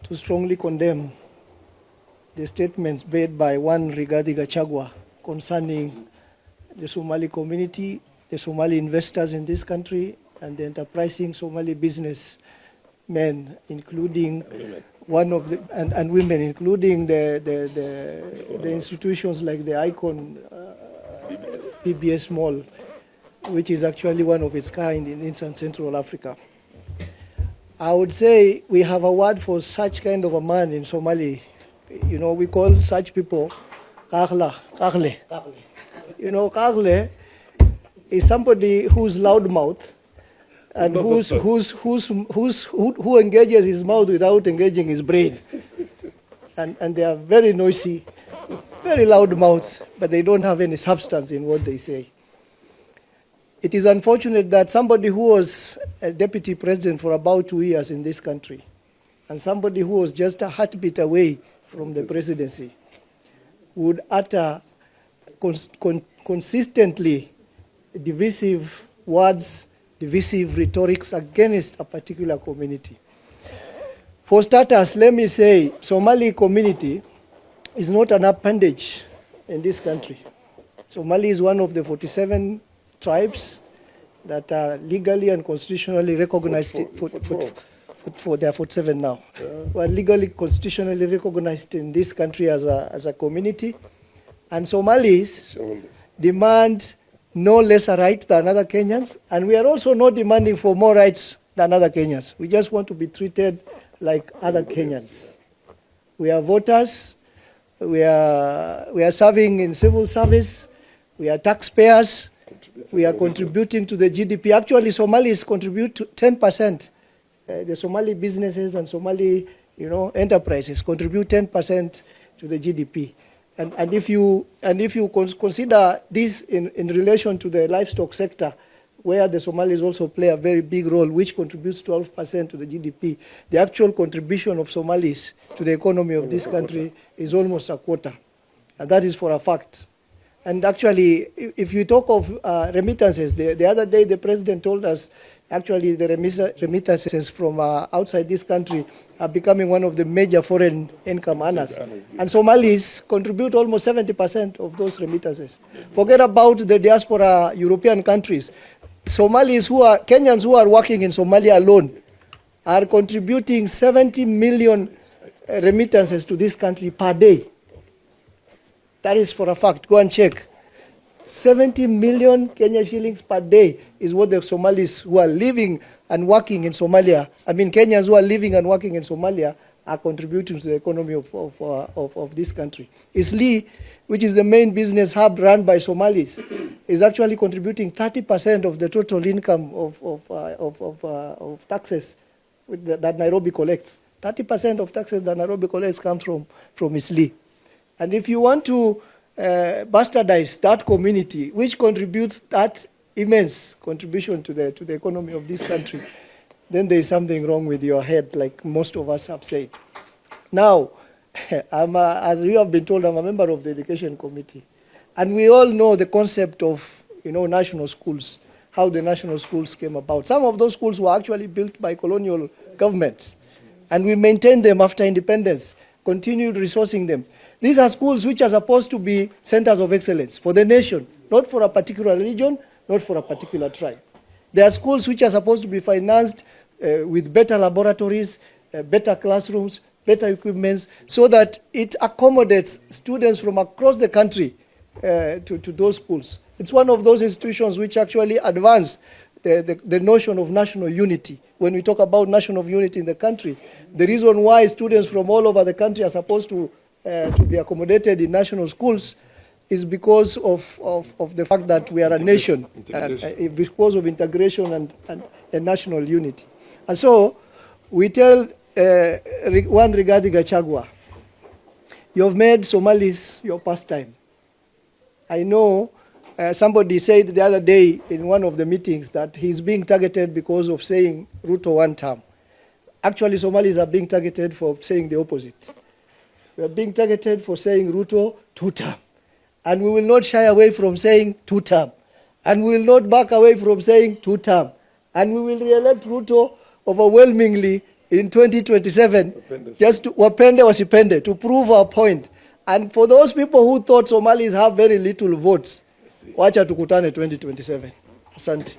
to strongly condemn the statements made by one Rigathi Gachagua concerning the Somali community, the Somali investors in this country, and the enterprising Somali businessmen, including one of the and women, including the institutions like the Icon PBS Mall, which is actually one of its kind in East and Central Africa. I would say we have a word for such kind of a man in Somali. You know, we call such people Kakhle. You know, Kakhle is somebody who's loudmouth and who engages his mouth without engaging his brain. And they are very noisy, very loud mouths, but they don't have any substance in what they say. It is unfortunate that somebody who was a deputy president for about 2 years in this country, and somebody who was just a heartbeat away from the presidency, would utter consistently divisive words, divisive rhetorics against a particular community. For starters, let me say, Somali community is not an appendage in this country. Somali is one of the 47 tribes that are legally and constitutionally recognized for they are 47 now. Were legally, constitutionally recognized in this country as a community. And Somalis demand no lesser right than other Kenyans, and we are also not demanding for more rights than other Kenyans. We just want to be treated like other Kenyans. We are voters, we are serving in civil service, we are taxpayers, we are contributing to the GDP. Actually, Somalis contribute to 10%. The Somali businesses and Somali, enterprises contribute 10% to the GDP. And if you consider this in relation to the livestock sector, where the Somalis also play a very big role, which contributes 12% to the GDP, the actual contribution of Somalis to the economy of this country is almost a quarter. And that is for a fact. And actually, if you talk of remittances, the other day the president told us actually the remittances from outside this country are becoming one of the major foreign income earners. And Somalis contribute almost 70% of those remittances. Forget about the diaspora European countries. Kenyans who are working in Somalia alone are contributing 70 million remittances to this country per day. That is for a fact. Go and check. 70 million Kenya shillings per day is what the Somalis who are living and working in Somalia, Kenyans who are living and working in Somalia, are contributing to the economy of this country. Isli, which is the main business hub run by Somalis, is actually contributing 30% of the total income of taxes that Nairobi collects. 30% of taxes that Nairobi collects comes from Isli. And if you want to bastardize that community, which contributes that immense contribution to the economy of this country, then there is something wrong with your head, like most of us have said. Now, as you have been told, I'm a member of the Education Committee. And we all know the concept of national schools, how the national schools came about. Some of those schools were actually built by colonial governments. And we maintained them after independence, continued resourcing them. These are schools which are supposed to be centers of excellence for the nation, not for a particular religion, not for a particular tribe. They are schools which are supposed to be financed with better laboratories, better classrooms, better equipment, so that it accommodates students from across the country to those schools. It's one of those institutions which actually advance the notion of national unity. When we talk about national unity in the country, the reason why students from all over the country are supposed to be accommodated in national schools is because of the fact that we are a nation, because of integration and national unity. And so we tell one Rigathi Gachagua, you have made Somalis your pastime. I know somebody said the other day in one of the meetings that he's being targeted because of saying Ruto one term. Actually, Somalis are being targeted for saying the opposite. We are being targeted for saying Ruto 2 term. And we will not shy away from saying 2 term. And we will not back away from saying 2 term. And we will re-elect Ruto overwhelmingly in 2027, just to, wapende wasipende, to prove our point. And for those people who thought Somalis have very little votes, wacha tukutane 2027. Asante.